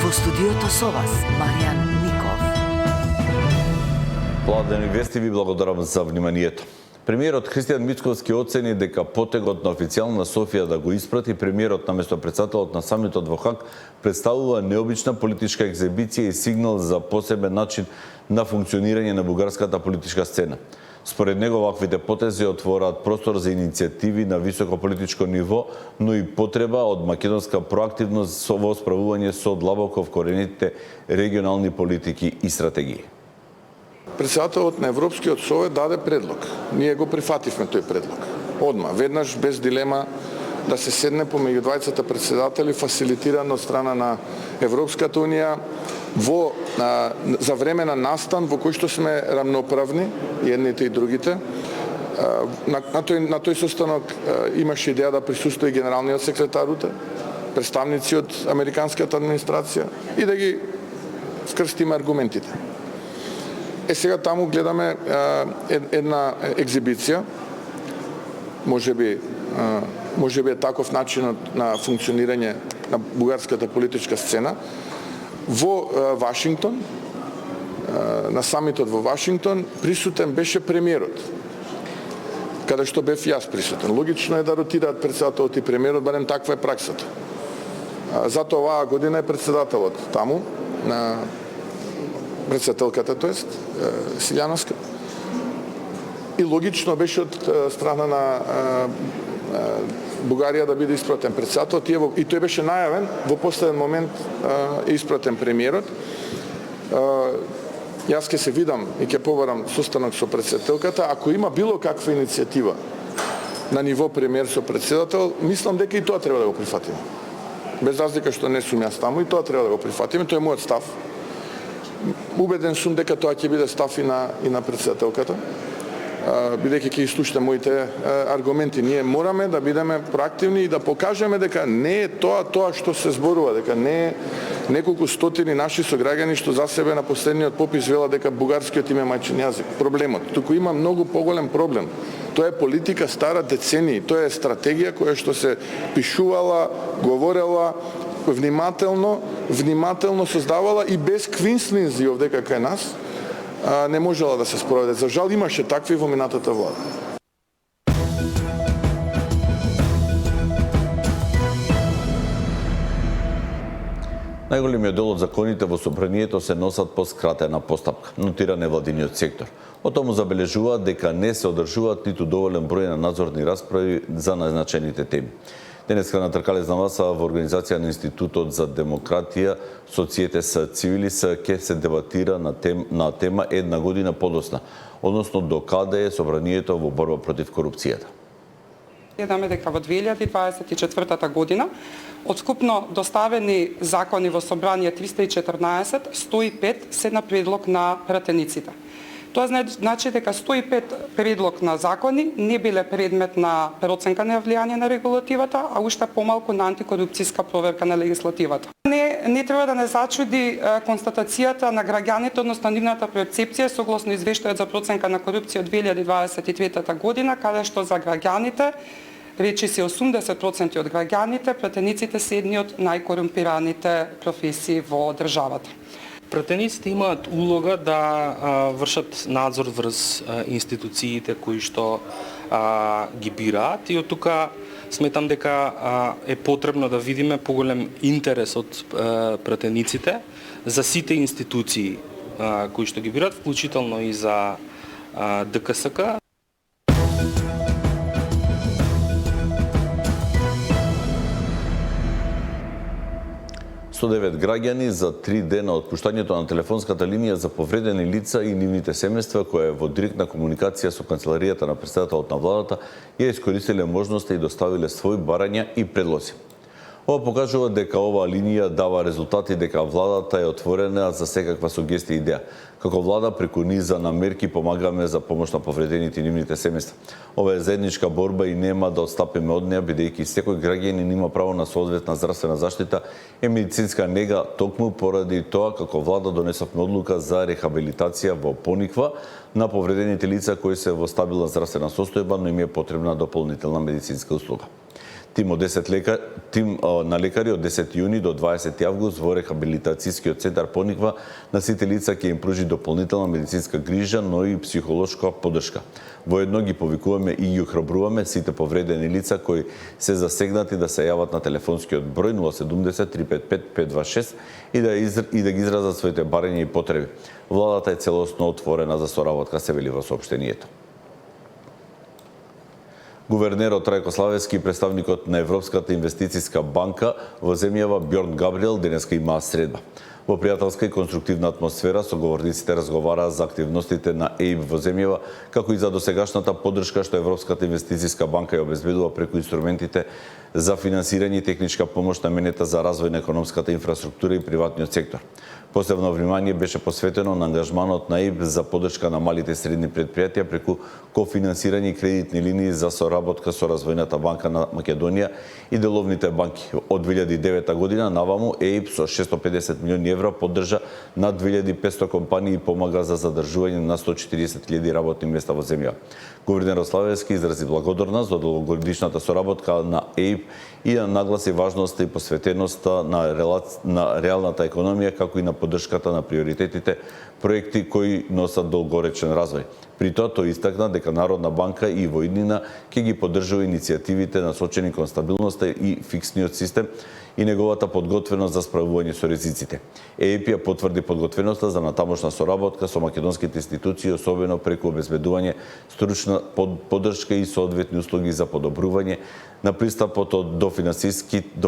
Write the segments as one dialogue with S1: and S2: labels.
S1: Во студиото со вас, Маријан Ников.
S2: Владени вести ви благодарам за вниманието. Премиерот Христијан Мицковски оцени дека потегот на официјално на Софија да го испрати премиерот наместо претседателот на самитот во Хаг представува необична политичка екзибиција и сигнал за посебен начин на функционирање на бугарската политичка сцена. Според него, ваквите потези отвораат простор за иницијативи на високо политичко ниво, но и потреба од македонска проактивност во справување со длабоко вкоренетите регионални политики и стратегии.
S3: Председателот на Европскиот совет даде предлог. Ние го прифативме тој предлог. Одма, веднаш, без дилема, да се седне помеѓу двајцата председатели, фасилитирано од страна на Европската унија, за време на настан во кој што сме рамноправни, едните и другите. На тој состанок имаше идеја да присуствува и генералниот секретар УТЕ, представници од американската администрација и да ги скрстиме аргументите. Сега таму гледаме една екзибиција, можеби е таков начинот на функционирање на бугарската политичка сцена. Во Вашингтон, на самитот во Вашингтон, присутен беше премиерот, каде што бев јас присутен. Логично е да ротираат председателот и премиерот, барем таква е праксата. Затоа оваа година е председателот таму, председателката, тоест, Силјановска. И логично беше од страна на Бугарија да биде испратен председателот и тој беше најавен, во последен момент е испратен премиерот. Јас ќе се видам и ќе побарам состанок со председателката. Ако има било каква иницијатива на ниво премиер со председател, мислам дека и тоа треба да го прифатиме. Без разлика што не сум јас таму, и тоа треба да го прифатиме, тоа е мојот став. Убеден сум дека тоа ќе биде став и на председателката, бидејќи ќе изслушате моите аргументи. Ние мораме да бидеме проактивни и да покажеме дека не е тоа што се зборува, дека не е неколку стотини наши сограѓани што за себе на последниот попис велат дека бугарскиот им е мајчин јазик. Проблемот. Туку има многу поголем проблем. Тоа е политика стара децении, тоа е стратегија која што се пишувала, говорела, внимателно создавала и без квинслинзи овде кај нас, не можела да се спроведе. За жал имаше такви во минатата влада.
S2: Најголемиот дел од законите во собранието се носат по скратена постапка, нотира невладиниот сектор. Од тому забележуваат дека не се одржуваат ниту доволен број на надзорни расправи за назначените теми. Денеска на тркалезна маса во организација на Институтот за демократија, Социетес Цивилис ќе се дебатира на тема една година подосна, односно докаде е собранието во борба против корупцијата.
S4: Гледаме дека во 2024 година од скупно доставени закони во собрание 314, 105 се на предлог на пратениците. Тоа значи дека 105 предлог на закони не биле предмет на проценка на влијание на регулативата, а уште помалку на антикорупцијска проверка на легислативата. Не треба да не зачуди констатацијата на граѓаните, односно нивната перцепција согласно извештајот за проценка на корупција од 2023 година, каде што за граѓаните, речиси 80% од граѓаните, пратениците се едни од најкорумпираните професии во државата.
S5: Пратениците имаат улога да вршат надзор врз институциите кои што ги бираат и од тука сметам дека е потребно да видиме поголем интерес од пратениците за сите институции кои што ги бираат, вклучително и за ДКСК.
S2: 109 граѓани за 3 дена од пуштањето на телефонската линија за повредени лица и нивните семејства, која е во директна комуникација со канцеларијата на претседателот на владата, ја искористиле можноста и доставиле своји барања и предлози. Ова покажува дека оваа линија дава резултати, дека владата е отворена за секаква сугестија и идеја. Како влада преку низа на мерки помагаме за помош на повредените и нивните семејства. Ова е заедничка борба и нема да отстапиме од неа, бидејќи секој граѓанин има право на соодветна здравствена заштита и медицинска нега, токму поради тоа како влада донесовме одлука за рехабилитација во Пониква на повредените лица кои се во стабилна здравствена состојба, но им е потребна дополнителна медицинска услуга. Тим на лекари од 10 јуни до 20 август во рехабилитацијскиот центар пониква на сите лица ќе им пружи дополнителна медицинска грижа, но и психолошка поддршка. Воедно ги повикуваме и ги охрабруваме сите повредени лица кои се засегнати да се јават на телефонскиот број 070 355 526 и да ги изразат своите барања и потреби. Владата е целосно отворена за соработка, се вели во соопштението. Гувернерот Трајко Славевски и представникот на Европската инвестицијска банка во земјава Бјорн Габриел денеска имаа средба. Во пријателска и конструктивна атмосфера соговорниците разговараа за активностите на ЕИБ во земјава, како и за досегашната поддршка што Европската инвестицијска банка ја обезбедува преку инструментите за финансирање и техничка помош наменета за развој на економската инфраструктура и приватниот сектор. Посебно внимание беше посветено на ангажманот на ЕИБ за поддршка на малите и средни предпријатија преку кофинансирање и кредитни линии за соработка со Развојната банка на Македонија и деловните банки. Од 2009 година наваму ЕИБ со 650 милиони евра поддржа над 2500 компании и помага за задржување на 140.000 работни места во земја. Гувернерот Славевски изрази благодарност за долгогодишната соработка на ЕИБ и ја нагласи важноста и посветеноста на реалната економија, како и на поддршката на приоритетите проекти кои носат долгоречен развој. При тоа тој истакна дека Народна банка и во иднина ќе ги поддржува иницијативите насочени кон стабилноста и фиксниот систем и неговата подготвеност за справување со ризиците. ЕИБ ја потврди подготвеноста за натамошна соработка со македонските институции, особено преку обезбедување стручна поддршка и соодветни услуги за подобрување на пристапот до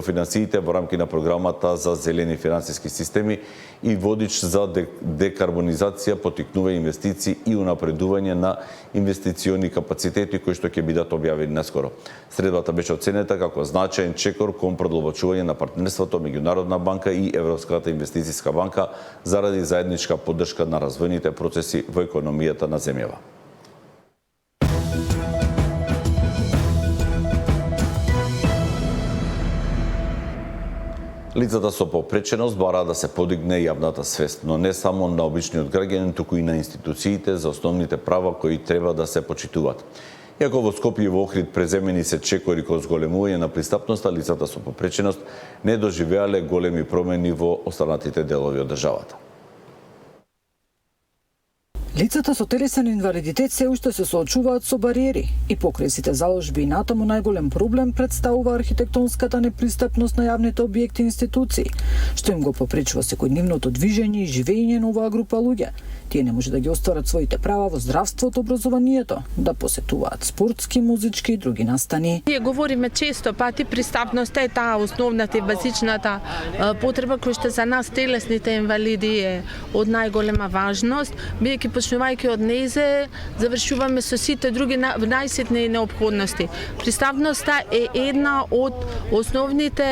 S2: финансиите во рамки на програмата за зелени финансиски системи и водич за декарбонизација, поттикнува инвестиции и унапредување на инвестициони капацитети кои што ќе бидат објавени наскоро. Средбата беше оценета како значаен чекор кон продолбочување на партнерството меѓу Народна банка и Европската инвестицијска банка заради заедничка поддршка на развојните процеси во економијата на земјава. Лицата со попреченост бараат да се подигне јавната свест, но не само на обичниот граѓанин, туку и на институциите за основните права кои треба да се почитуваат. Иако во Скопје и во Охрид преземени се чекори кон зголемување на пристапноста, лицата со попреченост не доживеале големи промени во останатите делови од државата.
S6: Лицата со телесен инвалидитет се уште се соочуваат со бариери и покрај сите заложби и натаму најголем проблем представува архитектонската непристапност на јавните објекти и институции, што им го попречува секојдневното движење и живење на оваа група луѓе. Тие не може да ги остварат своите права во здравството, образованието, да посетуваат спортски, музички и други настани.
S7: Ние говориме често пати пристапноста е таа основната и базичната потреба која што за нас телесните инвалиди е од најголема важност, бидејќи почнувајќи од незе, завршуваме со сите други најситни неопходности. Пристапноста е една од основните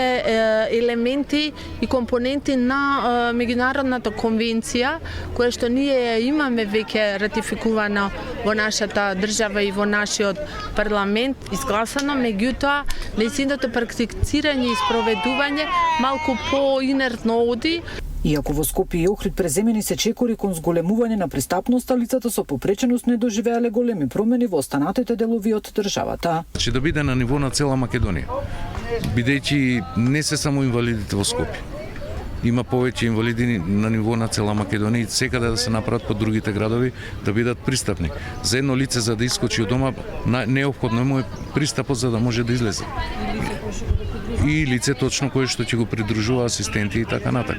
S7: елементи и компоненти на меѓународната конвенција, која што ние имаме веќе ратификувано во нашата држава и во нашиот парламент, изгласано, меѓутоа, нејзиното практицирање и спроведување малку по-инертно оди.
S6: Иако во Скопје и Охрид преземени се чекори кон зголемување на пристапноста, лицата со попреченост не доживеале големи промени во останатите делови од државата.
S8: Че да биде на ниво на цела Македонија, бидејќи не се само инвалидите во Скопје. Има повеќе инвалиди на ниво на цела Македонија и секаде да се направат по другите градови да бидат пристапни. За едно лице за да искочи од дома неопходно му е пристапот за да може да излезе. И лице точно кое што ќе го придружува асистенти и така натака.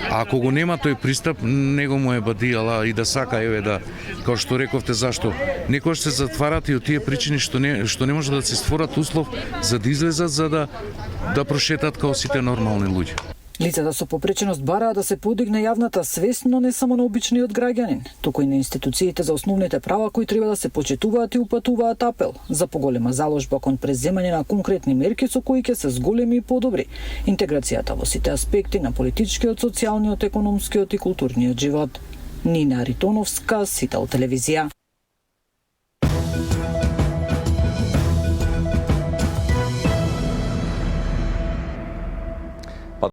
S8: А ако го нема тој пристап, него му е бадијала и да сака да, како што рековте, зашто некојаш се затварат и од тие причини што не може да се створат услов за да излезат, за да прошетат како сите нормални луѓе.
S6: Лицата со попреченост бараат да се подигне јавната свест, но не само на обичниот граѓанин, туку и на институциите за основните права кои треба да се почитуваат и упатуваат апел за поголема заложба кон преземање на конкретни мерки со кои ќе се зголеми и подобри интеграцијата во сите аспекти на политичкиот, социјалниот, економскиот и културниот живот. Нина Ритоновска, Сител телевизија.